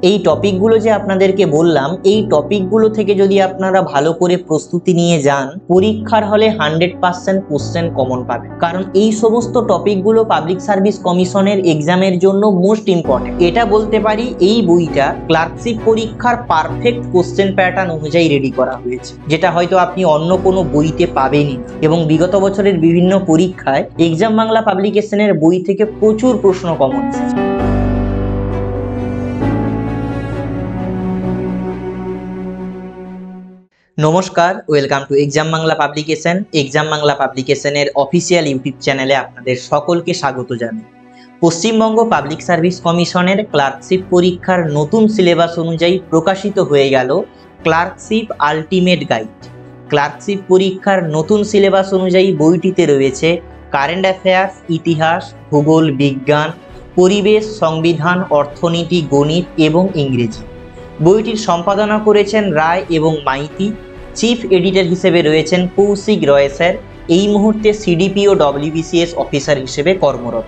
এই টপিকগুলো যে আপনাদেরকে বললাম, এই টপিকগুলো থেকে যদি আপনারা ভালো করে প্রস্তুতি নিয়ে যান, পরীক্ষার হলে 100% কোশ্চেন কমন পাবেন। কারণ এই সমস্ত টপিকগুলো পাবলিক সার্ভিস কমিশনের এক্সামের জন্য মোস্ট ইম্পর্টেন্ট। এটা বলতে পারি এই বইটা ক্লার্কশিপ পরীক্ষার পারফেক্ট কোশ্চেন প্যাটার্ন অনুযায়ী রেডি করা হয়েছে, যেটা হয়তো আপনি অন্য কোনো বইতে পাবেনই। এবং বিগত বছরের বিভিন্ন পরীক্ষায় এক্সাম বাংলা পাবলিকেশনের বই থেকে প্রচুর প্রশ্ন কমন এসেছে। নমস্কার, welcome to exam Bangla publication. Exam Bangla পাবলিকেশনের অফিসিয়াল ইউটিউব চ্যানেলে আপনাদের সকলকে স্বাগত জানাই। পশ্চিমবঙ্গ পাবলিক সার্ভিস কমিশনের ক্লার্কশিপ পরীক্ষার নতুন সিলেবাস অনুযায়ী প্রকাশিত হয়ে গেল ক্লার্কশিপ আলটিমেট গাইড। ক্লার্কশিপ পরীক্ষার নতুন সিলেবাস অনুযায়ী বইটিতে রয়েছে কারেন্ট অ্যাফেয়ার্স, ইতিহাস, ভূগোল, বিজ্ঞান, পরিবেশ, সংবিধান, অর্থনীতি, গণিত এবং ইংরেজি। বইটির সম্পাদনা করেছেন রায় এবং মাইতি। চিফ এডিটর হিসেবে রয়েছেন কৌশিক রয় স্যার, এই মুহূর্তে সিডিপি ও ডব্লিউবিসিএস অফিসার হিসেবে কর্মরত।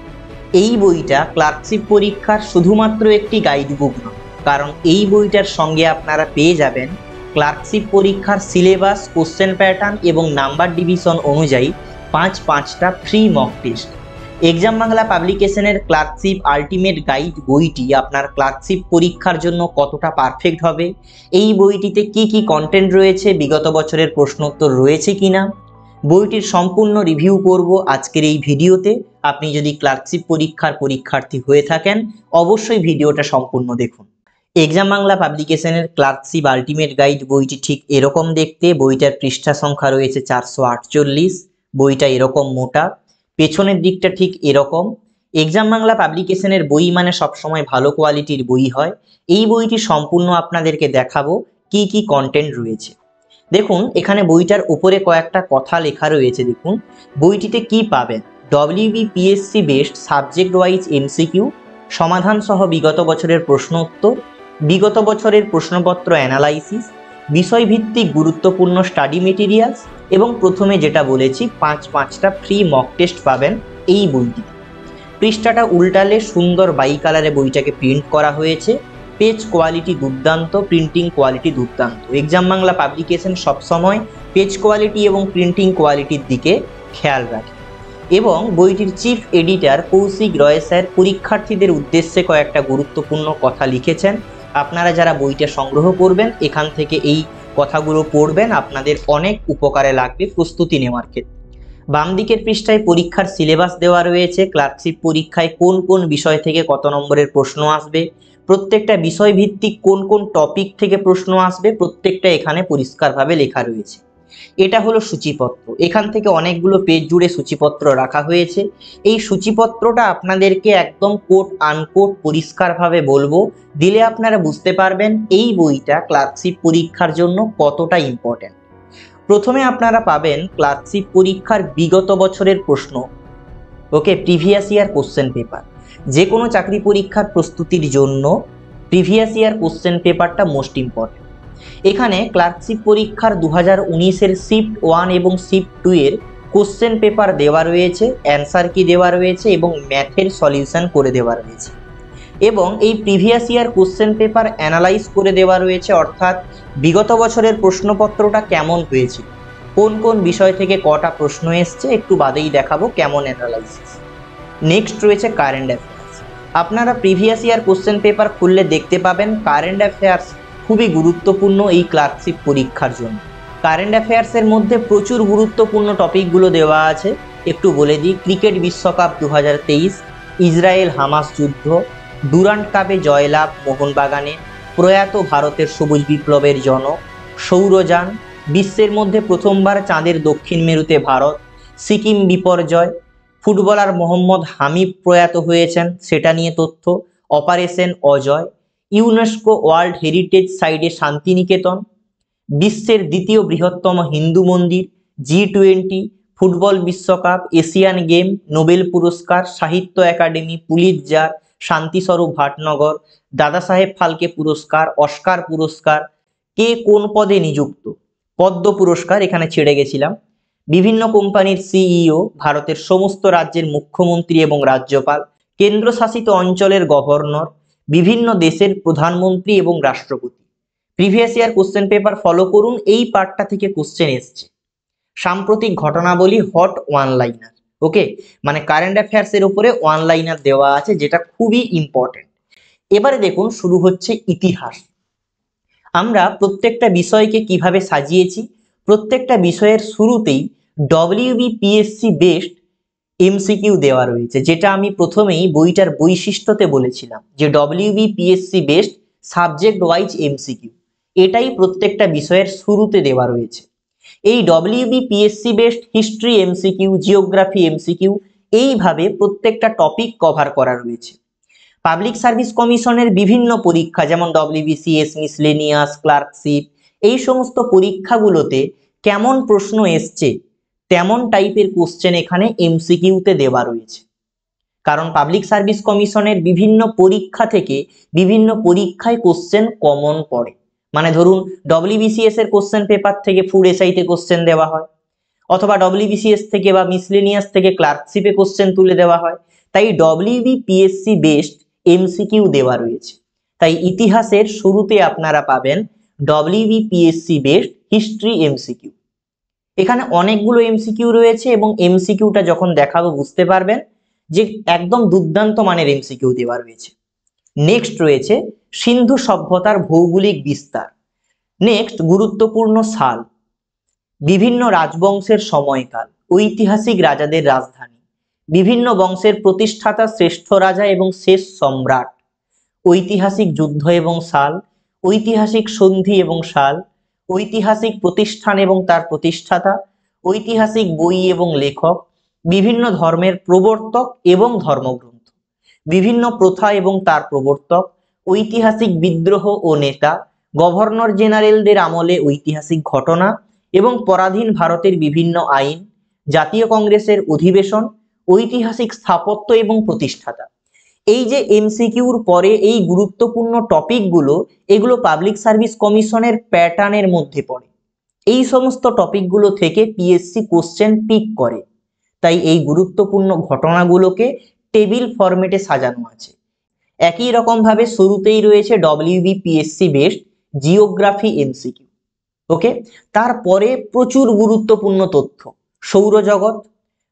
এই বইটা ক্লার্কশিপ পরীক্ষার শুধুমাত্র একটি গাইড বুক নয়, কারণ এই বইটার সঙ্গে আপনারা পেয়ে যাবেন ক্লার্কশিপ পরীক্ষার সিলেবাস, কোশ্চেন প্যাটার্ন এবং নাম্বার ডিভিশন অনুযায়ী পাঁচটা free mock test. Exam Bangla পাবলিকেশনের ক্লার্কশিপ আলটিমেট গাইড বইটি আপনার ক্লার্কশিপ পরীক্ষার জন্য কতটা পারফেক্ট হবে, এই বইটিতে কি কি কন্টেন্ট রয়েছে, বিগত বছরের প্রশ্নোত্তর রয়েছে কিনা, বইটির সম্পূর্ণ রিভিউ করব আজকের এই ভিডিওতে। আপনি যদি ক্লার্কশিপ পরীক্ষার পরীক্ষার্থী হয়ে থাকেন, অবশ্যই ভিডিওটা সম্পূর্ণ দেখুন। এক্সাম বাংলা পাবলিকেশনের ক্লার্কশিপ আলটিমেট গাইড বইটি ঠিক এরকম দেখতে। বইটার পৃষ্ঠা সংখ্যা রয়েছে 448। বইটা এরকম মোটা, পেছনের দিকটা ঠিক এরকম। এক্সাম বাংলা পাবলিকেশনের বই মানে সবসময় ভালো কোয়ালিটির বই হয়। এই বইটি সম্পূর্ণ আপনাদেরকে দেখাবো কি কি কন্টেন্ট রয়েছে। দেখুন, এখানে বইটার উপরে কয়েকটা কথা লেখা রয়েছে। দেখুন বইটিতে কি পাবেন: WBPSC best subject wise MCQ, সমাধান সহ বিগত বছরের প্রশ্ন উত্তর, বিগত বছরের প্রশ্নপত্র অ্যানালাইসিস, বিষয়ভিত্তিক গুরুত্বপূর্ণ স্টাডি মেটেরিয়ালস এবং প্রথমে যেটা বলেছি পাঁচটা ফ্রি মক টেস্ট পাবেন এই বইটি। পৃষ্ঠাটা উল্টালে সুন্দর বাই কালারে বইটাকে প্রিন্ট করা হয়েছে। পেজ কোয়ালিটি দুর্দান্ত, প্রিন্টিং কোয়ালিটি দুর্দান্ত। এক্সাম বাংলা পাবলিকেশন সবসময় পেজ কোয়ালিটি এবং প্রিন্টিং কোয়ালিটির দিকে খেয়াল রাখে। এবং বইটির চিফ এডিটর কৌশিক রয় স্যার পরীক্ষার্থীদের উদ্দেশ্যে কয়েকটা গুরুত্বপূর্ণ কথা লিখেছেন। আপনারা যারা বইটা সংগ্রহ করবেন, এখান থেকে এই কথাগুলো পড়বেন, আপনাদের অনেক উপকারে লাগবে প্রস্তুতি নেওয়ার ক্ষেত্রে। বাম দিকের পৃষ্ঠায় পরীক্ষার সিলেবাস দেওয়া রয়েছে। ক্লার্কশিপ পরীক্ষায় কোন কোন বিষয় থেকে কত নম্বরের প্রশ্ন আসবে, প্রত্যেকটা বিষয় ভিত্তিক কোন কোন টপিক থেকে প্রশ্ন আসবে, প্রত্যেকটা এখানে পরিষ্কারভাবে লেখা রয়েছে। এটা হলো সূচিপত্র। এখান থেকে অনেকগুলো পেজ জুড়ে সূচিপত্র রাখা হয়েছে। এই সূচিপত্রটা আপনাদেরকে একদম কোট আনকোট পরিষ্কারভাবে বলবো, দিলে আপনারা বুঝতে পারবেন এই বইটা ক্লার্কশিপ পরীক্ষার জন্য কতটা ইম্পর্টেন্ট। প্রথমে আপনারা পাবেন ক্লার্কশিপ পরীক্ষার বিগত বছরের প্রশ্ন, ওকে, প্রিভিয়াস ইয়ার কোশ্চেন পেপার। যে কোনো চাকরি পরীক্ষার প্রস্তুতির জন্য প্রিভিয়াস ইয়ার কোশ্চেন পেপারটা মোস্ট ইম্পর্টেন্ট। এখানে ক্লার্কশিপ পরীক্ষার 2019-এর শিফট 1 এবং শিফট 2 এর কোশ্চেন পেপার দেওয়া রয়েছে, অ্যান্সার কি দেওয়া রয়েছে এবং ম্যাথের সলিউশন করে দেওয়া রয়েছে। এবং এই previous year question paper analyse করে দেওয়া রয়েছে, অর্থাৎ বিগত বছরের প্রশ্নপত্রটা কেমন হয়েছিল, কোন কোন বিষয় থেকে কটা প্রশ্ন এসছে, একটু বাদেই দেখাবো কেমন অ্যানালাইসিস। নেক্সট রয়েছে কারেন্ট অ্যাফেয়ার্স। আপনারা প্রিভিয়াস ইয়ার কোশ্চেন পেপার খুললে দেখতে পাবেন কারেন্ট অ্যাফেয়ার্স খুবই গুরুত্বপূর্ণ এই ক্লার্কশিপ পরীক্ষার জন্য। কারেন্ট অ্যাফেয়ার্সের মধ্যে প্রচুর গুরুত্বপূর্ণ টপিকগুলো দেওয়া আছে। একটু বলে দিই: ক্রিকেট বিশ্বকাপ 2023, ইসরায়েল হামাস যুদ্ধ, ডুরান্ড কাপে জয়লাভ মোহনবাগানে, প্রয়াত ভারতের সবুজ বিপ্লবের জনক, সৌরযান, বিশ্বের মধ্যে প্রথমবার চাঁদের দক্ষিণ মেরুতে ভারত, সিকিম বিপর্যয়, ফুটবলার মোহাম্মদ হামিদ প্রয়াত হয়েছেন সেটা নিয়ে তথ্য, operation Ajay, UNESCO world heritage সাইটে শান্তিনিকেতন, বিশ্বের দ্বিতীয় বৃহত্তম হিন্দু মন্দির, G20, ফুটবল বিশ্বকাপ, এশিয়ান গেম, নোবেল পুরস্কার, সাহিত্য একাডেমি, পুলিৎজার, শান্তিস্বরূপ ভাটনগর, দাদা সাহেব ফালকে পুরস্কার, অস্কার পুরস্কার, কে কোন পদে নিযুক্ত, পদ্ম পুরস্কার এখানে ছেড়ে গেছিলাম, বিভিন্ন কোম্পানির CEO, ভারতের সমস্ত রাজ্যের মুখ্যমন্ত্রী এবং রাজ্যপাল, কেন্দ্রশাসিত অঞ্চলের গভর্নর, বিভিন্ন দেশের প্রধানমন্ত্রী এবং রাষ্ট্রপতি। Previous year question paper follow করুন, এই পার্টটা থেকে কোশ্চেন এসছে। সাম্প্রতিক ঘটনাবলী হট ওয়ান লাইনার। ওকে, মানে কারেন্ট অ্যাফেয়ার্স এর উপরে ওয়ান লাইনার দেওয়া আছে, যেটা খুবই ইম্পর্টেন্ট। এবারে দেখুন শুরু হচ্ছে ইতিহাস। আমরা প্রত্যেকটা বিষয়কে কিভাবে সাজিয়েছি, প্রত্যেকটা বিষয়ের শুরুতেই ডব্লিউবিপিএসসি বেসড এমসিকিউ দেওয়া রয়েছে, যেটা আমি প্রথমেই বইটার বৈশিষ্ট্যতে বলেছিলাম যে WBPSC based subject wise MCQ, এটাই প্রত্যেকটা বিষয়ের শুরুতে দেওয়া রয়েছে। এই WBPSC based history MCQ, geography MCQ, এইভাবে প্রত্যেকটা টপিক কভার করা রয়েছে। পাবলিক সার্ভিস কমিশনের বিভিন্ন পরীক্ষা যেমন ডব্লিউবিসিএস, মিসলেনিয়াস, ক্লার্কশিপ, এই সমস্ত পরীক্ষাগুলোতে কেমন প্রশ্ন এসছে তেমন টাইপের কোশ্চেন এখানে এমসিকিউতে দেওয়া রয়েছে। কারণ পাবলিক সার্ভিস কমিশনের বিভিন্ন পরীক্ষা থেকে বিভিন্ন পরীক্ষায় কোশ্চেন কমন পড়ে। মানে ধরুন ডব্লিউবিসিএস এর কোশ্চেন পেপার থেকে ফুড এসআইতে কোশ্চেন দেওয়া হয়, অথবা ডব্লিউবিসিএস থেকে বা মিসলেনিয়াস থেকে ক্লার্কশিপে কোশ্চেন তুলে দেওয়া হয়। তাই ডব্লিউবিপিএসসি বেসড এমসিকিউ দেওয়া রয়েছে। তাই ইতিহাসের শুরুতে আপনারা পাবেন ডব্লিউবিপিএসসি বেসড হিস্ট্রি এমসিকিউ। এখানে অনেকগুলো এমসিকিউ রয়েছে এবং এমসিকিউটা যখন দেখাবো বুঝতে পারবেন যে একদম দুর্দান্ত মানের এমসিকিউ দেওয়া রয়েছে। নেক্সট রয়েছে সিন্ধু সভ্যতার ভৌগোলিক বিস্তার। নেক্সট গুরুত্বপূর্ণ সাল, বিভিন্ন রাজবংশের সময়কাল, ঐতিহাসিক রাজাদের রাজধানী, বিভিন্ন বংশের প্রতিষ্ঠাতা শ্রেষ্ঠ রাজা এবং শেষ সম্রাট, ঐতিহাসিক যুদ্ধ এবং সাল, ঐতিহাসিক সন্ধি এবং সাল, ঐতিহাসিক প্রতিষ্ঠান এবং তার প্রতিষ্ঠাতা, ঐতিহাসিক বই এবং লেখক, বিভিন্ন ধর্মের প্রবর্তক এবং ধর্মগ্রন্থ, বিভিন্ন প্রথা এবং তার প্রবর্তক, ঐতিহাসিক বিদ্রোহ ও নেতা, গভর্নর জেনারেলদের আমলে ঐতিহাসিক ঘটনা এবং পরাধীন ভারতের বিভিন্ন আইন, জাতীয় কংগ্রেসের অধিবেশন, ঐতিহাসিক স্থাপত্য এবং প্রতিষ্ঠাতা। এই যে এমসিকিউর পরে এই গুরুত্বপূর্ণ টপিকগুলো, এগুলো পাবলিক সার্ভিস কমিশনের প্যাটার্নের মধ্যে পড়ে। এই সমস্ত টপিকগুলো থেকে পিএসসি কোশ্চেন পিক করে। তাই এই গুরুত্বপূর্ণ ঘটনাগুলোকে টেবিল ফরম্যাটে সাজানো আছে। একই রকম ভাবে শুরুতেই রয়েছে ডব্লিউবিপিএসসি বেসড জিওগ্রাফি এমসিকিউ। ওকে, তারপরে প্রচুর গুরুত্বপূর্ণ তথ্য, সৌরজগৎ,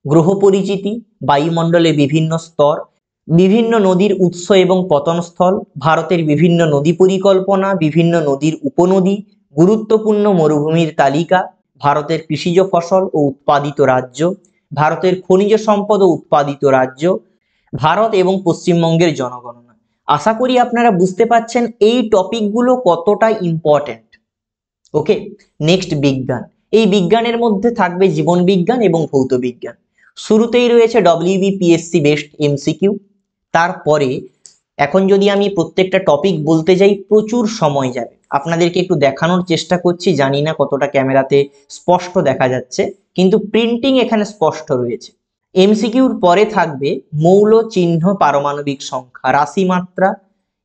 গ্রহ পরিচিতি, বায়ুমণ্ডলের বিভিন্ন স্তর, বিভিন্ন নদীর উৎস এবং পতনস্থল, ভারতের বিভিন্ন নদী পরিকল্পনা, বিভিন্ন নদীর উপনদী, গুরুত্বপূর্ণ মরুভূমির তালিকা, ভারতের কৃষিজ ফসল ও উৎপাদিত রাজ্য, ভারতের খনিজ সম্পদ ও উৎপাদিত রাজ্য, ভারত এবং পশ্চিমবঙ্গের জনগণনা। আশা করি আপনারা বুঝতে পারছেন এই টপিকগুলো কতটা ইম্পর্টেন্ট। ওকে, নেক্সট বিজ্ঞান। এই বিজ্ঞানের মধ্যে থাকবে জীবন বিজ্ঞান এবং ভৌত বিজ্ঞান। শুরুতেই রয়েছে ডব্লিউবিপিএসসি বেসড এমসিকিউ। তারপরে এখন যদি আমি প্রত্যেকটা টপিক বলতে যাই প্রচুর সময় যাবে, আপনাদেরকে একটু দেখানোর চেষ্টা করছি, জানি না কতটা ক্যামেরাতে স্পষ্ট দেখা যাচ্ছে, কিন্তু প্রিন্টিং এখানে স্পষ্ট রয়েছে। এমসিকিউর পরে থাকবে মৌল, চিহ্ন, পারমাণবিক সংখ্যা, রাশি মাত্রা,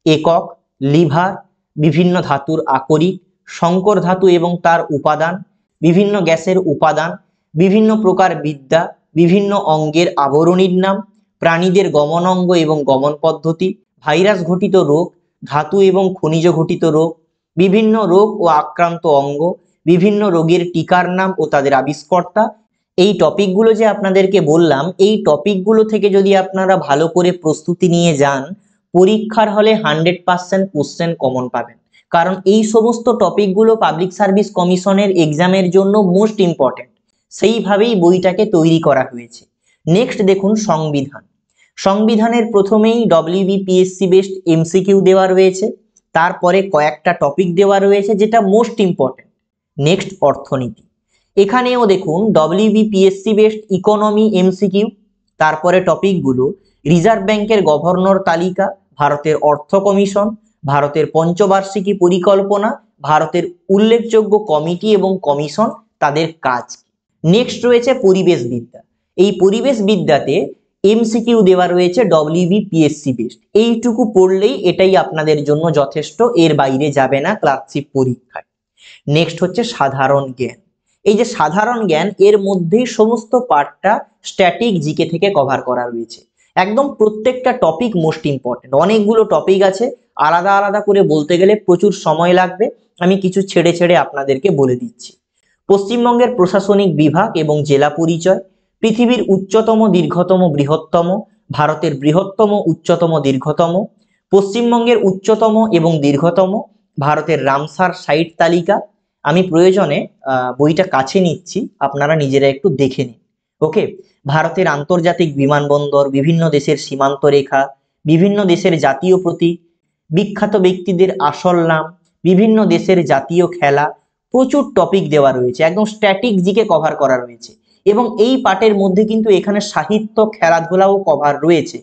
একক, লিভার, বিভিন্ন ধাতুর আকরিক, সংকর ধাতু এবং তার উপাদান, বিভিন্ন গ্যাসের উপাদান, বিভিন্ন প্রকার বিদ্যা, বিভিন্ন অঙ্গের আবরণীর নাম, প্রাণীদের গমন অঙ্গ এবং গমন পদ্ধতি, ভাইরাস ঘটিত রোগ, ধাতু এবং খনিজ ঘটিত রোগ, বিভিন্ন রোগ ও আক্রান্ত অঙ্গ, বিভিন্ন রোগের টিকার নাম ও তাদের আবিষ্কর্তা। এই টপিকগুলো যে আপনাদেরকে বললাম, এই টপিকগুলো থেকে যদি আপনারা ভালো করে প্রস্তুতি নিয়ে যান, পরীক্ষার হলে 100% কোশ্চেন কমন পাবেন। কারণ এই সমস্ত টপিকগুলো পাবলিক সার্ভিস কমিশনের এক্সামের জন্য মোস্ট ইম্পর্টেন্ট, সেইভাবেই বইটাকে তৈরি করা হয়েছে। নেক্সট দেখুন সংবিধান। সংবিধানের প্রথমেই ডব্লিউবিপিএসসি বেসড এমসিকিউ দেওয়া রয়েছে, তারপরে কয়েকটা টপিক দেওয়া রয়েছে যেটা মোস্ট ইম্পর্টেন্ট। নেক্সট অর্থনীতি। এখানেও দেখুন ডব্লিউবিপিএসসি বেসড ইকোনমি এমসিকিউ। তারপরে টপিকগুলো রিজার্ভ ব্যাংকের গভর্নর তালিকা, ভারতের অর্থ কমিশন, ভারতের পঞ্চবার্ষিকী পরিকল্পনা, ভারতের উল্লেখযোগ্য কমিটি এবং কমিশন, তাদের কাজ। নেক্সট রয়েছে পরিবেশ বিদ্যা। এই পরিবেশ বিদ্যাতে এমসিকিউ দেওয়া রয়েছে ডব্লিউবিপিএসসি বেসড। এইটুকু পড়লেই এটাই আপনাদের জন্য যথেষ্ট, এর বাইরে যাবে না ক্লার্কশিপ পরীক্ষায়। নেক্সট হচ্ছে সাধারণ জ্ঞান। এই যে সাধারণ জ্ঞান, এর মধ্যেই সমস্ত পার্টটা স্ট্যাটিক জিকে থেকে কভার করা রয়েছে। একদম প্রত্যেকটা টপিক মোস্ট ইম্পর্টেন্ট, অনেকগুলো টপিক আছে, আলাদা আলাদা করে বলতে গেলে প্রচুর সময় লাগবে, আমি কিছু ছেড়ে ছেড়ে আপনাদেরকে বলে দিচ্ছি। পশ্চিমবঙ্গের প্রশাসনিক বিভাগ এবং জেলা পরিচয়, পৃথিবীর উচ্চতম দীর্ঘতম বৃহত্তম, ভারতের বৃহত্তম উচ্চতম দীর্ঘতম, পশ্চিমবঙ্গের উচ্চতম এবং দীর্ঘতম, ভারতের রামসার সাইট তালিকা। আমি প্রয়োজনে বইটা কাছে নিচ্ছি, আপনারা নিজেরা একটু দেখে নিন। ওকে, ভারতের আন্তর্জাতিক বিমানবন্দর, বিভিন্ন দেশের সীমান্ত রেখা, বিভিন্ন দেশের জাতীয় প্রতীক, বিখ্যাত ব্যক্তিদের আসল নাম, বিভিন্ন দেশের জাতীয় খেলা, প্রচুর টপিক দেওয়া রয়েছে, একদম স্ট্যাটিক জিকে কভার করা রয়েছে। এবং এই পার্টের মধ্যে কিন্তু এখানে সাহিত্য, খেলাধুলাও কভার রয়েছে।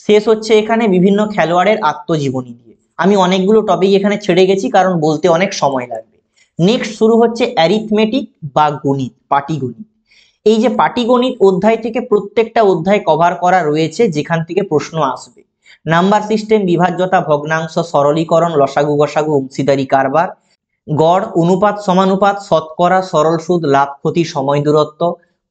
শেষ হচ্ছে এখানে বিভিন্ন খেলোয়াড়ের আত্মজীবনী দিয়ে। আমি অনেকগুলো টপিক এখানে ছেড়ে গেছি কারণ বলতে অনেক সময় লাগবে। নেক্সট শুরু হচ্ছে অ্যারিথমেটিক বা গণিত, পাটিগণিত। এই যে পাটিগণিত অধ্যায় থেকে প্রত্যেকটা অধ্যায় কভার করা রয়েছে, যেখান থেকে প্রশ্ন আসবে। নাম্বার সিস্টেম, বিভাজ্যতা, ভগ্নাংশ, সরলীকরণ, লসাগু গসাগু, অংশীদারি কারবার, গড়, অনুপাত সমানুপাত, শতকরা, সরল সুদ, লাভ ক্ষতি, সময় দূরত্ব,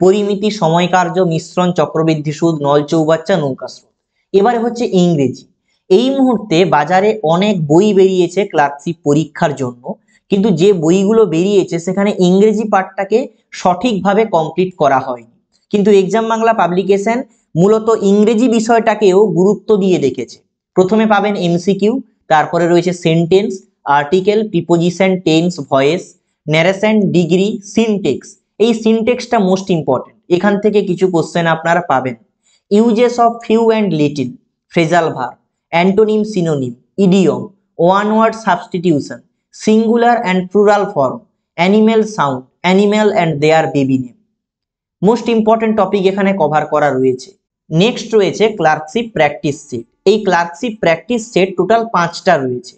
পরিমিতি, সময় কার্য, মিশ্রণ, চক্রবৃদ্ধি সুদ, নল চৌবাচ্চা, নৌকা স্রোত। এবারে হচ্ছে ইংরেজি। এই মুহূর্তে বাজারে অনেক বই বেরিয়েছে ক্লার্কশিপ পরীক্ষার জন্য, কিন্তু যে বইগুলো বেরিয়েছে সেখানে ইংরেজি পার্টটাকে সঠিকভাবে কমপ্লিট করা হয়নি। কিন্তু এক্সাম বাংলা পাবলিকেশন মূলত ইংরেজি বিষয়টাকেও গুরুত্ব দিয়ে দেখেছে। প্রথমে পাবেন এমসিকিউ, তারপরে রয়েছে sentence, article, preposition, tense, voice, narration, degree, syntax. এই সিনটেক্সটা মোস্ট ইম্পর্টেন্ট, এখান থেকে কিছু কোশ্চেন আপনারা পাবেন। Uses of few and little, phrasal verb, antonym, synonym, idiom, one word substitution, singular and plural form, animal sound, animal and their baby name. Most important topic এখানে cover করা রয়েছে। Next রয়েছে clerkship practice set. এই clerkship practice set total 5টা রয়েছে।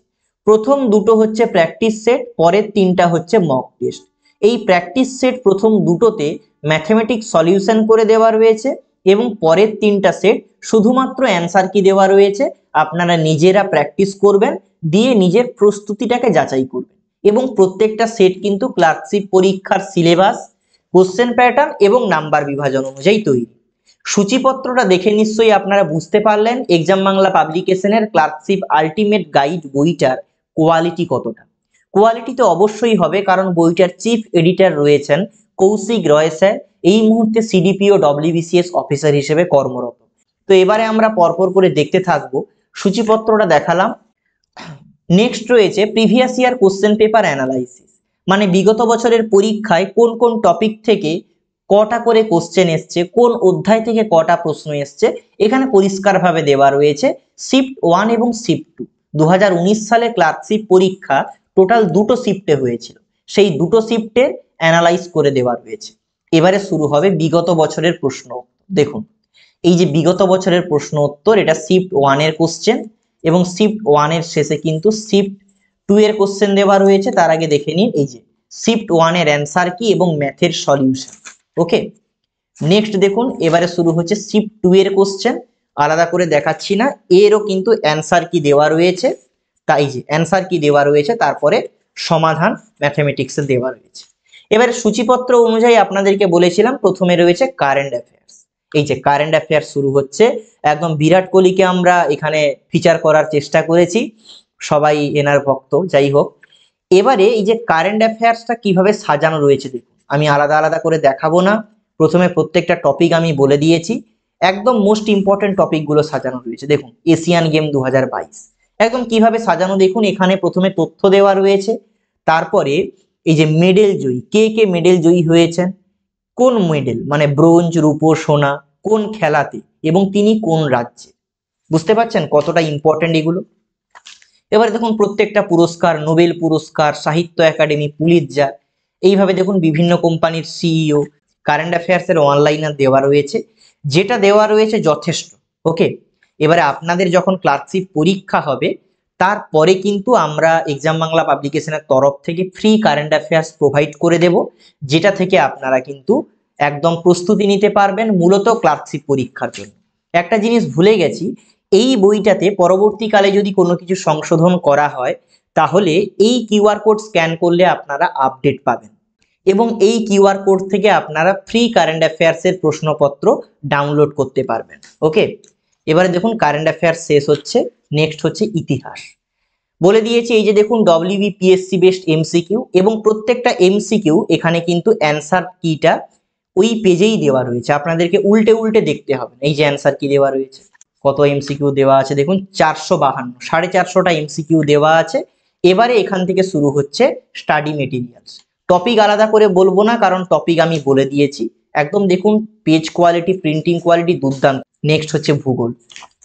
প্রথম দুটো হচ্ছে প্র্যাকটিস সেট, পরের 3টা হচ্ছে মক টেস্ট। এই প্র্যাকটিস সেট প্রথম দুটোতে ম্যাথমেটিক্স সলিউশন করে দেওয়া রয়েছে এবং পরের 3টা সেট শুধুমাত্র অ্যান্সার কি দেওয়া রয়েছে, আপনারা নিজেরা প্র্যাকটিস করবেন, দিয়ে নিজের প্রস্তুতিটাকে যাচাই করবেন। এবং প্রত্যেকটা সেট কিন্তু ক্লার্কশিপ পরীক্ষার সিলেবাস, কোশ্চেন প্যাটার্ন এবং নাম্বার বিভাজন অনুযায়ী তৈরি। সূচিপত্রটা দেখে নিশ্চয়ই আপনারা বুঝতে পারলেন এক্সাম বাংলা পাবলিকেশনের ক্লার্কশিপ আলটিমেট গাইড বইটার কোয়ালিটি কতটা। কোয়ালিটি তো অবশ্যই হবে, কারণ বইটার চিফ এডিটর রয়েছেন কৌশিক রয় স্যার, এই মুহূর্তে সিডিপিও ডব্লিউবিসিএস অফিসার হিসেবে কর্মরত। তো এবারে আমরা পরপর করে দেখতে থাকবো। সূচিপত্রটা দেখালাম। নেক্সট রয়েছে previous year question paper analysis, মানে বিগত বছরের পরীক্ষায় কোন কোন টপিক থেকে কটা করে কোশ্চেন এসছে, কোন অধ্যায় থেকে কটা প্রশ্ন এসছে, এখানে পরিষ্কারভাবে দেওয়া রয়েছে। শিফট 1 এবং শিফট 2, 2019 সালে ক্লার্কশিপ পরীক্ষা টোটাল দুটো শিফটে হয়েছিল, সেই দুটো শিফটের অ্যানালাইজ করে দেওয়া রয়েছে। এবারে শুরু হবে বিগত বছরের প্রশ্ন। দেখুন, এই যে বিগত বছরের প্রশ্ন উত্তর, এটা শিফট 1 এর কোশ্চেন এবং শিফট 1 এর শেষে কিন্তু শিফট 2 এর কোশ্চেন দেওয়া রয়েছে। তার আগে দেখে নিন এই যে শিফট 1 এর অ্যান্সার কি এবং ম্যাথের সলিউশন। ওকে, নেক্সট দেখুন, এবারে শুরু হচ্ছে শিফট 2 এর কোশ্চেন, আলাদা করে দেখাচ্ছি না, এরও কিন্তু অ্যান্সার কি দেওয়া রয়েছে, তাই যে অ্যান্সার কি দেওয়া রয়েছে, তারপরে সমাধান ম্যাথমেটিক্সে দেওয়া রয়েছে। এবারে সূচিপত্র অনুযায়ী আপনাদেরকে বলেছিলাম প্রথমে রয়েছে কারেন্ট অ্যাফেয়ার্স। এই যে কারেন্ট অ্যাফেয়ার্স শুরু হচ্ছে, একদম বিরাট কোহলিকে আমরা এখানে ফিচার করার চেষ্টা করেছি, সবাই এনার ভক্ত, যাই হোক। এবারে এই যে কারেন্ট অ্যাফেয়ার্সটা কিভাবে সাজানো রয়েছে দেখুন, আমি আলাদা আলাদা করে দেখাবো না, প্রথমে প্রত্যেকটা টপিক আমি বলে দিয়েছি। একদম মোস্ট ইম্পর্টেন্ট টপিকগুলো সাজানো রয়েছে। দেখুন, এশিয়ান গেম 2022 একদম কিভাবে সাজানো দেখুন, এখানে প্রথমে তথ্য দেওয়া রয়েছে, তারপরে এই যে মেডেল জয়ী, কে কে মেডেল জয়ী হয়েছেন, কোন মেডেল মানে ব্রোঞ্জ, রূপো, সোনা, কোন খেলাতে এবং তিনি কোন রাজ্যে। বুঝতে পারছেন কতটা ইম্পর্টেন্ট এগুলো। এবারে দেখুন প্রত্যেকটা পুরস্কার, নোবেল পুরস্কার, সাহিত্য একাডেমি, পুলিৎজার, এইভাবে দেখুন বিভিন্ন কোম্পানির সিইও, কারেন্ট অ্যাফেয়ার্স এর অনলাইনার দেওয়া রয়েছে, যেটা দেওয়া রয়েছে যথেষ্ট। ওকে, এবারে আপনাদের যখন ক্লার্কশিপ পরীক্ষা হবে তারপরে কিন্তু আমরা এক্সাম বাংলা পাবলিকেশনের তরফ থেকে ফ্রি কারেন্ট অ্যাফেয়ার্স প্রোভাইড করে দেব, যেটা থেকে আপনারা কিন্তু একদম প্রস্তুতি নিতে পারবেন মূলত ক্লার্কশিপ পরীক্ষার জন্য। একটা জিনিস ভুলে গেছি, এই বইটাতে পরবর্তীকালে যদি কোনো কিছু সংশোধন করা হয় তাহলে এই কিউআর কোড স্ক্যান করলে আপনারা আপডেট পাবেন এবং এই কিউআর কোড থেকে আপনারা ফ্রি কারেন্ট অ্যাফেয়ার্স এর প্রশ্নপত্র ডাউনলোড করতে পারবেন। ওকে, এবারে দেখুন কারেন্ট অ্যাফেয়ার্স শেষ হচ্ছে, নেক্সট হচ্ছে ইতিহাস। বলে দিয়েছি এই যে দেখুন WBPSC বেসড এমসিকিউ, এবং প্রত্যেকটা এমসিকিউ এখানে কিন্তু অ্যান্সার কিটা ওই পেজেই দেওয়া রয়েছে, আপনাদেরকে উল্টে উল্টে দেখতে হবে। এই যে অ্যান্সার কি দেওয়া রয়েছে, কত এমসিকিউ দেওয়া আছে দেখুন, 452, 450টা এমসিকিউ দেওয়া আছে। এবারে এখান থেকে শুরু হচ্ছে স্টাডি মেটেরিয়ালস। টপিক আলাদা করে বলবো না, কারণ টপিক আমি বলে দিয়েছি। একদম দেখুন পেজ কোয়ালিটি, প্রিন্টিং কোয়ালিটি দুর্দান্ত। নেক্সট হচ্ছে ভূগোল।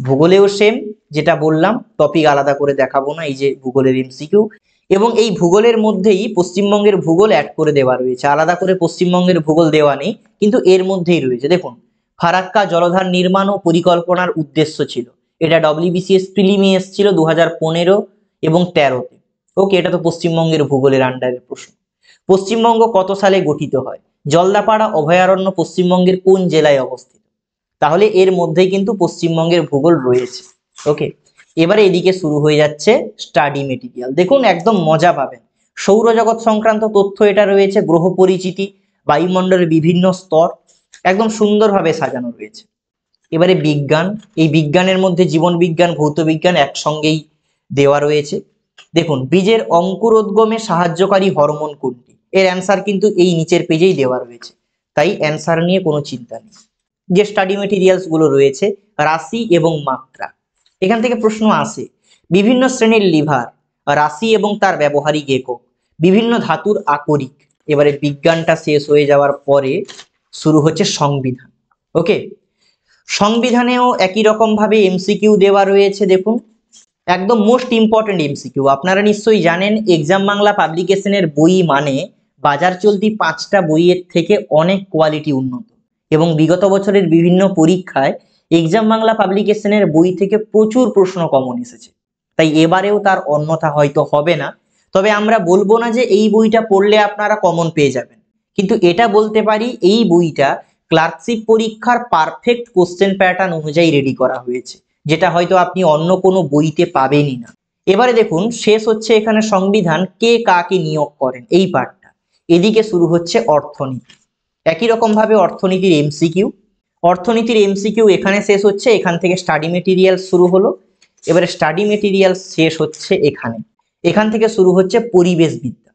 ভূগোলেও সেম, যেটা বললাম টপিক আলাদা করে দেখাবো না। এই যে ভূগোলের এমসিকিউ, এবং এই ভূগোলের মধ্যেই পশ্চিমবঙ্গের ভূগোল অ্যাড করে দেওয়া রয়েছে, আলাদা করে পশ্চিমবঙ্গের ভূগোল দেওয়া নেই, কিন্তু এর মধ্যেই রয়েছে। দেখুন ফারাক্কা জলধার নির্মাণ ও পরিকল্পনার উদ্দেশ্য ছিল, এটা WBCS প্রিলিমে এসেছিল 2015 এবং 13-তে। ওকে, এটা তো পশ্চিমবঙ্গের ভূগোলের আন্ডারের প্রশ্ন। পশ্চিমবঙ্গ কত সালে গঠিত হয়? জলদাপাড়া অভয়ারণ্য পশ্চিমবঙ্গের কোন জেলায় অবস্থিত? তাহলে এর মধ্যেই কিন্তু পশ্চিমবঙ্গের ভূগোল রয়েছে। ওকে, এবারে এদিকে শুরু হয়ে যাচ্ছে স্টাডি মেটেরিয়াল। দেখুন একদম মজা পাবেন। সৌরজগৎ সংক্রান্ত তথ্য এটা রয়েছে, গ্রহ পরিচিতি, বায়ুমণ্ডলের বিভিন্ন স্তর, একদম সুন্দরভাবে সাজানো রয়েছে। এবারে বিজ্ঞান, এই বিজ্ঞানের মধ্যে জীবন বিজ্ঞান, ভৌত বিজ্ঞান একসঙ্গেই দেওয়া রয়েছে। দেখুন বীজের অঙ্কুরোদ্গমে সাহায্যকারী হরমোন কোনটি? এর অ্যান্সার কিন্তু এই নিচের পেজেই দেওয়া রয়েছে, তাই অ্যান্সার নিয়ে কোনো চিন্তা নেই। যে স্টাডি মেটেরিয়ালস গুলো রয়েছে, রাশি এবং মাত্রা, এখান থেকে প্রশ্ন আসে। বিভিন্ন শ্রেণীর লিভার, রাশি এবং তার ব্যবহারিক একক, বিভিন্ন ধাতুর আকরিক। এবারে বিজ্ঞানটা শেষ হয়ে যাওয়ার পরে শুরু হচ্ছে সংবিধান। ওকে, সংবিধানেও একই রকম ভাবে এমসিকিউ দেওয়া রয়েছে। দেখুন একদম মোস্ট ইম্পর্টেন্ট এমসিকিউ। আপনারা নিশ্চয়ই জানেন এক্সাম বাংলা পাবলিকেশনের বই মানে বাজার চলতি 5টা বইয়ের থেকে অনেক কোয়ালিটি উন্নত, এবং বিগত বছরের বিভিন্ন পরীক্ষায় এক্সাম বাংলা পাবলিকেশনের বই থেকে প্রচুর প্রশ্ন কমন এসেছে, তাই এবারেও তার অন্যথা হয়তো হবে না। তবে আমরা বলবো না যে এই বইটা পড়লে আপনারা কমন পেয়ে যাবেন, কিন্তু এটা বলতে পারি এই বইটা ক্লার্কশিপ পরীক্ষার পারফেক্ট কোশ্চেন প্যাটার্ন অনুযায়ী রেডি করা হয়েছে, যেটা হয়তো আপনি অন্য কোনো বইতে পাবেনই না। এবারে দেখুন শেষ হচ্ছে এখানে সংবিধান, কে কাকে নিয়োগ করেন এই পার্টটা। এদিকে শুরু হচ্ছে অর্থনীতি, একই রকম ভাবে অর্থনীতির এমসিকিউ। অর্থনীতির এমসিকিউ এখানে শেষ হচ্ছে, এখান থেকে স্টাডি মেটেরিয়াল শুরু হলো। এবারে স্টাডি মেটেরিয়াল শেষ হচ্ছে এখানে, এখান থেকে শুরু হচ্ছে পরিবেশবিদ্যা।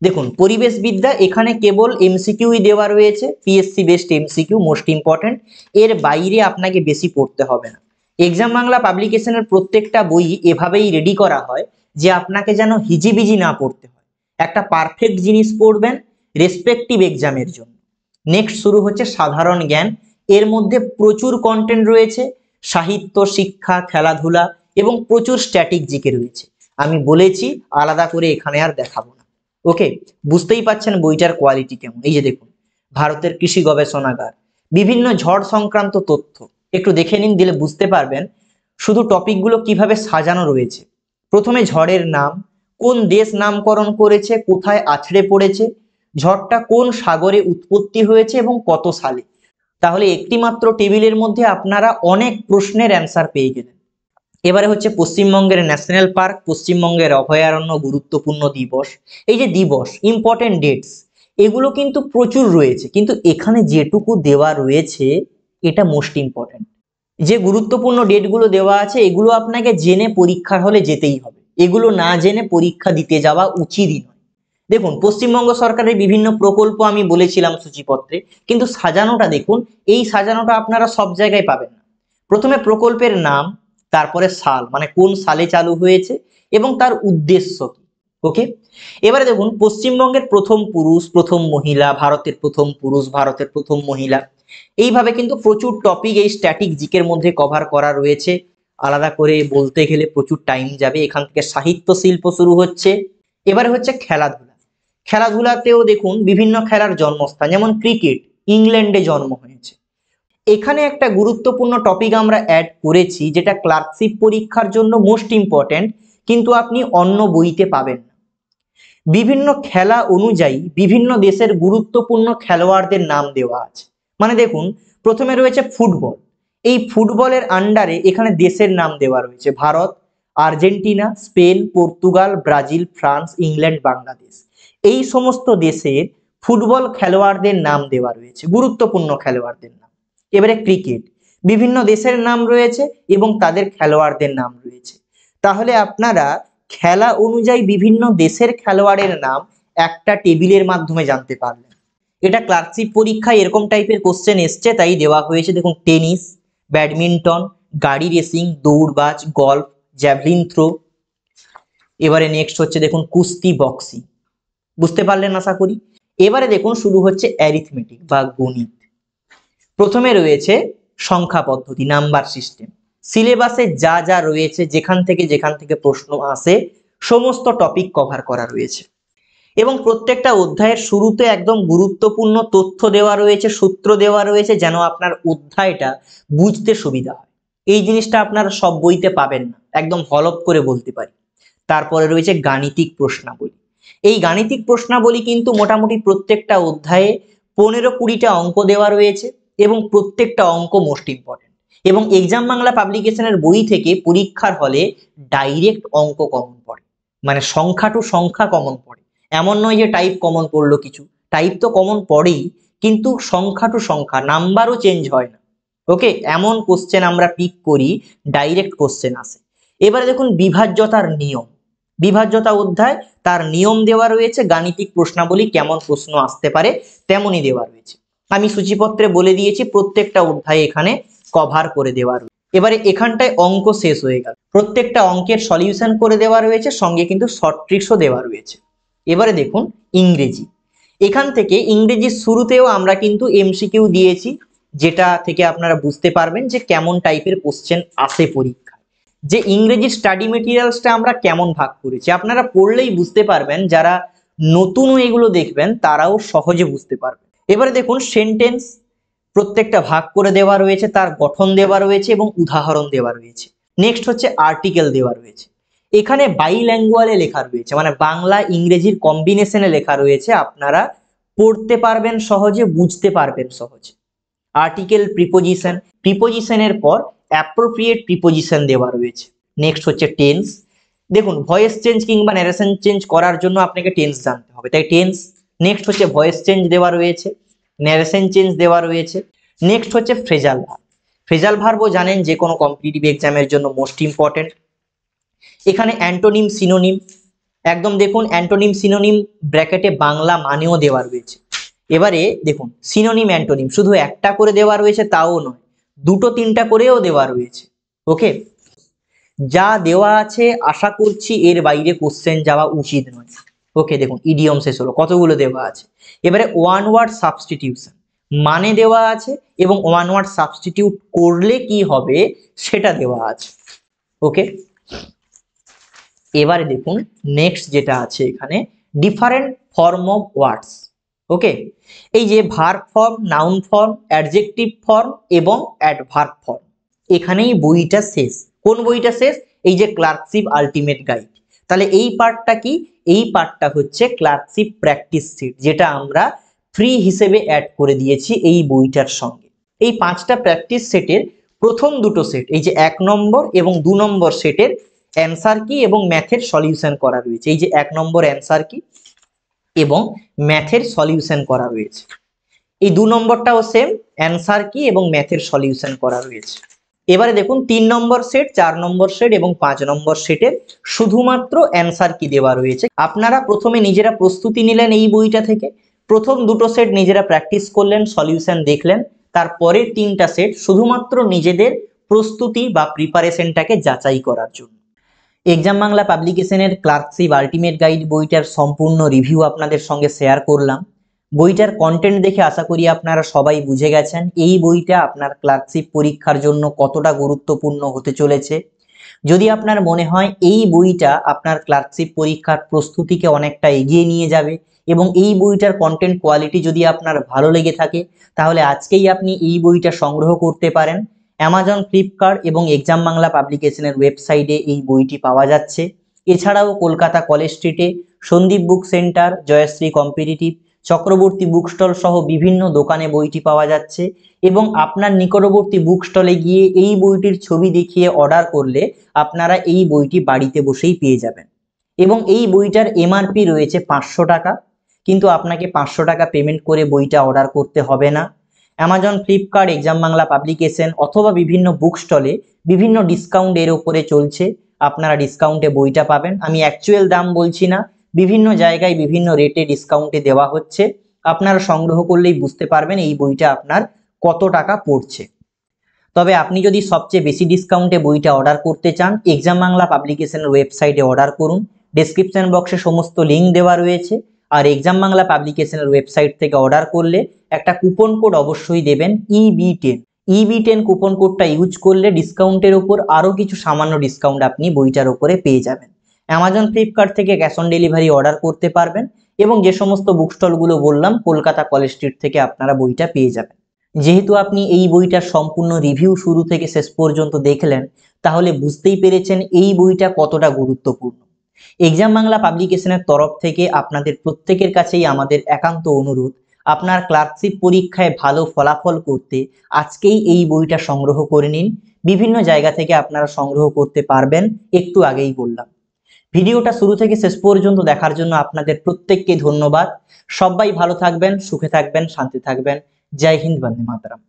দেখুন পরিবেশবিদ্যা এখানে কেবল এমসিকিউই দেওয়া রয়েছে, PSC based MCQ, most important. এর বাইরে আপনাকে বেশি পড়তে হবে না। এক্সাম বাংলা পাবলিকেশনের প্রত্যেকটা বই এভাবেই রেডি করা হয় যে আপনাকে যেন হিজিবিজি না পড়তে হয়, একটা পারফেক্ট জিনিস পড়বেন রেসপেক্টিভ এক্সামের জন্য। নেক্সট শুরু হচ্ছে সাধারণ জ্ঞান, এর মধ্যে প্রচুর কন্টেন্ট রয়েছে, সাহিত্য, শিক্ষা, খেলাধুলা এবং প্রচুর স্ট্যাটিক জিকে রয়েছে। আমি বলেছি আলাদা করে এখানে আর দেখাবো না। ওকে, বুঝতেই পাচ্ছেন বইটার কোয়ালিটি কেমন। এই যে দেখুন ভারতের কৃষি গবেষণাগার, বিভিন্ন ঝড় সংক্রান্ত তথ্য একটু দেখে নিন, দিলে বুঝতে পারবেন শুধু টপিকগুলো কিভাবে সাজানো রয়েছে। প্রথমে ঝড়ের নাম, কোন দেশ নামকরণ করেছে, কোথায় আছড়ে পড়েছে, ঝড়টা কোন সাগরে উৎপত্তি হয়েছে এবং কত সালে। তাহলে একটি মাত্র টেবিলের মধ্যে আপনারা অনেক প্রশ্নের অ্যান্সার পেয়ে গেলেন। এবারে হচ্ছে পশ্চিমবঙ্গের ন্যাশনাল পার্ক, পশ্চিমবঙ্গের অভয়ারণ্য, গুরুত্বপূর্ণ দিবস। এই যে দিবস, ইম্পর্টেন্ট ডেটস, এগুলো কিন্তু প্রচুর রয়েছে, কিন্তু এখানে যেটুকু দেওয়া রয়েছে এটা মোস্ট ইম্পর্টেন্ট। যে গুরুত্বপূর্ণ ডেটগুলো দেওয়া আছে এগুলো আপনাকে জেনে পরীক্ষার হলে যেতেই হবে, এগুলো না জেনে পরীক্ষা দিতে যাওয়া উচিতই নয়। দেখুন পশ্চিমবঙ্গ সরকারের বিভিন্ন প্রকল্প আমি বলেছিলাম সূচিপত্রে, কিন্তু সাজানোটা দেখুন, এই সাজানোটা আপনারা সব জায়গায় পাবেন না। প্রথমে প্রকল্পের নাম, তারপরে সাল, মানে কোন সালে চালু হয়েছে এবং তার উদ্দেশ্য কি। ওকে, এবারে দেখুন পশ্চিমবঙ্গের প্রথম পুরুষ, প্রথম মহিলা, ভারতের প্রথম পুরুষ, ভারতের প্রথম মহিলা, এইভাবে কিন্তু প্রচুর টপিক এই স্ট্যাটিক জিকের মধ্যে কভার করা রয়েছে। আলাদা করে বলতে গেলে প্রচুর টাইম যাবে। এখান থেকে সাহিত্য শিল্প শুরু হচ্ছে। এবারে হচ্ছে খেলাধুলা, খেলাধুলাতেও দেখুন বিভিন্ন খেলার জন্মস্থান, যেমন ক্রিকেট ইংল্যান্ডে জন্ম হয়েছে। এখানে একটা গুরুত্বপূর্ণ টপিক আমরা অ্যাড করেছি যেটা ক্লার্কশিপ পরীক্ষার জন্য মোস্ট ইম্পর্টেন্ট, কিন্তু আপনি অন্য বইতে পাবেন না। বিভিন্ন খেলা অনুযায়ী বিভিন্ন দেশের গুরুত্বপূর্ণ খেলোয়াড়দের নাম দেওয়া আছে। মানে দেখুন প্রথমে রয়েছে ফুটবল, এই ফুটবলের আন্ডারে এখানে দেশের নাম দেওয়া রয়েছে Bharat, Argentina, Spain, Portugal, Brazil, France, England, Bangladesh. এই সমস্ত দেশের ফুটবল খেলোয়াড়দের নাম দেওয়া রয়েছে, গুরুত্বপূর্ণ খেলোয়াড়দের নাম। এবারে ক্রিকেট, বিভিন্ন দেশের নাম রয়েছে এবং তাদের খেলোয়াড়দের নাম রয়েছে। তাহলে আপনারা খেলা অনুযায়ী বিভিন্ন দেশের খেলোয়াড়ের নাম একটা টেবিলের মাধ্যমে জানতে পারলেন। এটা ক্লার্কশিপ পরীক্ষায় এরকম টাইপের কোশ্চেন এসছে, তাই দেওয়া হয়েছে। দেখুন, টেনিস, ব্যাডমিন্টন, গাড়ি রেসিং, দৌড়বাজ, গলফ, জ্যাভলিন থ্রো। এবারে নেক্সট হচ্ছে দেখুন কুস্তি, বক্সিং। বুঝতে পারলেন আশা করি। এবারে দেখুন শুরু হচ্ছে অ্যারিথমেটিক বা গণিত। প্রথমে রয়েছে সংখ্যা পদ্ধতি, নাম্বার সিস্টেম। সিলেবাসে যা যা রয়েছে, যেখান থেকে প্রশ্ন আসে, সমস্ত টপিক কভার করা রয়েছে এবং প্রত্যেকটা অধ্যায়ের শুরুতে একদম গুরুত্বপূর্ণ তথ্য দেওয়া রয়েছে, সূত্র দেওয়া রয়েছে, যেন আপনার অধ্যায়টা বুঝতে সুবিধা হয়। এই জিনিসটা আপনারা সব বইতে পাবেন না, একদম হলপ করে বলতে পারি। তারপরে রয়েছে গাণিতিক প্রশ্নাবলী। এই গাণিতিক প্রশ্নাবলী কিন্তু মোটামুটি প্রত্যেকটা অধ্যায়ে 15-20টা অঙ্ক দেওয়া রয়েছে এবং প্রত্যেকটা অঙ্ক মোস্ট ইম্পর্টেন্ট। এবং এক্সাম বাংলা পাবলিকেশনের বই থেকে পরীক্ষার হলে ডাইরেক্ট অঙ্ক কমন পড়ে, মানে সংখ্যা টু সংখ্যা কমন পড়ে। এমন নয় যে টাইপ কমন পড়লো কিছু, টাইপ তো কমন পড়েই, কিন্তু সংখ্যা টু সংখ্যা, নাম্বারও চেঞ্জ হয় না। ওকে, এমন কোশ্চেন আমরা পিক করি, ডাইরেক্ট কোশ্চেন আসে। এবারে দেখুন বিভাজ্যতার নিয়ম। বিভাজ্যতা অধ্যায়, তার নিয়ম দেওয়া রয়েছে। গাণিতিক প্রশ্নাবলী কেমন প্রশ্ন আসতে পারে তেমনই দেওয়া রয়েছে। আমি সূচিপত্রে বলে দিয়েছি, প্রত্যেকটা অধ্যায় এখানে কভার করে দেওয়া রয়েছে। এবারে এখানটায় অঙ্ক শেষ হয়ে গেল, প্রত্যেকটা অঙ্কের সলিউশন করে দেওয়া রয়েছে, সঙ্গে কিন্তু শর্ট ট্রিক্সও দেওয়া রয়েছে। এবারে দেখুন ইংরেজি। এখান থেকে ইংরেজির শুরুতেও আমরা কিন্তু এমসিকিউ দিয়েছি, যেটা থেকে আপনারা বুঝতে পারবেন যে কেমন টাইপের কোশ্চেন আসে পরীক্ষায়। যে ইংরেজি স্টাডি মেটেরিয়ালসটা আমরা কেমন ভাগ করেছি, আপনারা পড়লেই বুঝতে পারবেন। যারা নতুনও এগুলো দেখবেন তারাও সহজে বুঝতে পারবেন। এবারে দেখুন সেন্টেন্স, প্রত্যেকটা ভাগ করে দেওয়া রয়েছে, তার গঠন দেওয়া রয়েছে এবং উদাহরণ দেওয়া রয়েছে। নেক্সট হচ্ছে আর্টিকেল দেওয়া রয়েছে। এখানে বাইল্যাঙ্গুয়ালে লেখা রয়েছে, মানে বাংলা ইংরেজির কম্বিনেশনে লেখা রয়েছে, আপনারা পড়তে পারবেন সহজে, বুঝতে পারবেন সহজে। আর্টিকেল, প্রিপোজিশন, প্রিপোজিশনের পর অ্যাপ্রোপ্রিয়েট প্রিপোজিশন দেওয়া রয়েছে। নেক্সট হচ্ছে টেন্স। দেখুন ভয়েস চেঞ্জ কিংবা ন্যারেশন চেঞ্জ করার জন্য আপনাকে টেন্স জানতে হবে, তাই টেন্স। নেক্সট হচ্ছে ভয়েস চেঞ্জ দেওয়া রয়েছে, ন্যারেশন চেঞ্জ দেওয়া রয়েছে। নেক্সট হচ্ছে ফ্রেজাল ভার্ব। ফ্রেজাল ভার্বও জানেন যে কোনো কম্পিটিটিভ এক্সামের জন্য মোস্ট ইম্পর্টেন্ট। এখানে অ্যান্টোনিম, সিনোনিম, একদম দেখুন অ্যান্টোনিম সিনোনিম ব্র্যাকেটে বাংলা মানেও দেওয়া রয়েছে। এবারে দেখুন সিনোনিম অ্যান্টোনিম শুধু একটা করে দেওয়া রয়েছে তাও নয়, 2-3টা করেও দেওয়া রয়েছে। ওকে, যা দেওয়া আছে আশা করছি এর বাইরে কোশ্চেন যাওয়া উচিত নয়। ওকে, দেখুন ইডিয়ম শেষ হলো, কতগুলো দেওয়া আছে। এবারে ওয়ান ওয়ার্ড সাবস্টিটিউশন, মানে দেওয়া আছে এবং ওয়ান ওয়ার্ড সাবস্টিটিউট করলে কি হবে সেটা দেওয়া আছে। ওকে, এবারে দেখুন নেক্সট যেটা আছে এখানে, ডিফারেন্ট ফর্ম অফ ওয়ার্ডস। ওকে, এই যে verb form, noun form, adjective form এবং অ্যাডভার্ব ফর্ম, এখানেই বইটা শেষ। কোন বইটা শেষ? এই যে ক্লার্কশিপ আলটিমেট গাইড। তাহলে এই পার্টটা কি? এই পার্টটা হচ্ছে ক্লার্কশিপ প্র্যাকটিস সিট, যেটা আমরা ফ্রি হিসেবে অ্যাড করে দিয়েছি এই বইটার সঙ্গে। এই 5টা প্র্যাকটিস সেটের প্রথম দুটো সেট, এই যে 1 নম্বর এবং 2 নম্বর সেটের অ্যান্সার কি এবং ম্যাথের সলিউশন করা রয়েছে। এই যে 1 নম্বর অ্যান্সার কি এবং ম্যাথের সলিউশন করা রয়েছে। এই 2 নম্বরটাও সেম, অ্যান্সার কি এবং ম্যাথের সলিউশন করা রয়েছে। এবারে দেখুন 3 নম্বর সেট, 4 নম্বর সেট এবং 5 নম্বর সেটের শুধুমাত্র অ্যান্সার কি দেওয়া রয়েছে। আপনারা প্রথমে নিজেরা প্রস্তুতি নিলেন এই বইটা থেকে, প্রথম দুটো সেট নিজেরা প্র্যাকটিস করলেন, সলিউশন দেখলেন, তারপরের 3টা সেট শুধুমাত্র নিজেদের প্রস্তুতি বা প্রিপারেশনটাকে যাচাই করার জন্য। এক্সাম বাংলা পাবলিকেশনের ক্লার্কশিপ আলটিমেট গাইড বইটার সম্পূর্ণ রিভিউ আপনাদের সঙ্গে শেয়ার করলাম। বইটার কন্টেন্ট দেখে আশা করি আপনারা সবাই বুঝে গেছেন এই বইটা আপনার ক্লার্কশিপ পরীক্ষার জন্য কতটা গুরুত্বপূর্ণ হতে চলেছে। যদি আপনার মনে হয় এই বইটা আপনার ক্লার্কশিপ পরীক্ষার প্রস্তুতিকে অনেকটা এগিয়ে নিয়ে যাবে এবং এই বইটার কন্টেন্ট কোয়ালিটি যদি আপনার ভালো লেগে থাকে, তাহলে আজকেই আপনি এই বইটা সংগ্রহ করতে পারেন। অ্যামাজন, ফ্লিপকার্ট এবং এক্সাম বাংলা পাবলিকেশনের ওয়েবসাইটে এই বইটি পাওয়া যাচ্ছে। এছাড়াও কলকাতা কলেজ স্ট্রিটে Sandip book centre, Jayashree competitive, Chakraborty book stall সহ বিভিন্ন দোকানে বইটি পাওয়া যাচ্ছে এবং আপনার নিকটবর্তী বুক স্টলে গিয়ে এই বইটির ছবি দেখিয়ে অর্ডার করলে আপনারা এই বইটি বাড়িতে বসেই পেয়ে যাবেন। এবং এই বইটার এমআরপি রয়েছে 500 টাকা, কিন্তু আপনাকে 500 টাকা পেমেন্ট করে বইটা অর্ডার করতে হবে না। Amazon, Flipkart, exam Bangla publication অথবা বিভিন্ন বুক স্টলে বিভিন্ন ডিসকাউন্ট এর উপরে চলছে। আপনারা ডিসকাউন্টে বইটা পাবেন। আমি অ্যাকচুয়াল দাম বলছি না, বিভিন্ন জায়গায় বিভিন্ন রেটে ডিসকাউন্টে দেওয়া হচ্ছে। আপনারা সংগ্রহ করলেই বুঝতে পারবেন এই বইটা আপনার কত টাকা পড়ছে। তবে আপনি যদি সবচেয়ে বেশি ডিসকাউন্টে বইটা অর্ডার করতে চান, এক্সাম বাংলা পাবলিকেশনের ওয়েবসাইটে অর্ডার করুন। ডেসক্রিপশন বক্সে সমস্ত লিঙ্ক দেওয়া রয়েছে। আর এক্সাম বাংলা পাবলিকেশনের ওয়েবসাইট থেকে অর্ডার করলে একটা কুপন কোড অবশ্যই দেবেন, EB10। EB10 কুপন কোডটা ইউজ করলে ডিসকাউন্টের উপর আরও কিছু সামান্য ডিসকাউন্ট আপনি বইটার উপরে পেয়ে যাবেন। অ্যামাজন, ফ্লিপকার্ট থেকে ক্যাশ অন ডেলিভারি অর্ডার করতে পারবেন এবং যে সমস্ত বুক স্টলগুলো বললাম কলকাতা কলেজ স্ট্রিট থেকে আপনারা বইটা পেয়ে যাবেন। যেহেতু আপনি এই বইটার সম্পূর্ণ রিভিউ শুরু থেকে শেষ পর্যন্ত দেখলেন, তাহলে বুঝতেই পেরেছেন এই বইটা কতটা গুরুত্বপূর্ণ। এক্সাম বাংলা পাবলিকেশনের তরফ থেকে আপনাদের প্রত্যেকের কাছেই আমাদের একান্ত অনুরোধ, আপনার ক্লার্কশিপ পরীক্ষায় ভালো ফলাফল করতে আজকেই এই বইটা সংগ্রহ করে নিন। বিভিন্ন জায়গা থেকে আপনারা সংগ্রহ করতে পারবেন, একটু আগেই বললাম। ভিডিওটা শুরু থেকে শেষ পর্যন্ত দেখার জন্য আপনাদের প্রত্যেককে ধন্যবাদ। সবাই ভালো থাকবেন, সুখে থাকবেন, শান্তি থাকবেন। জয় হিন্দ, বন্দে মাতরম।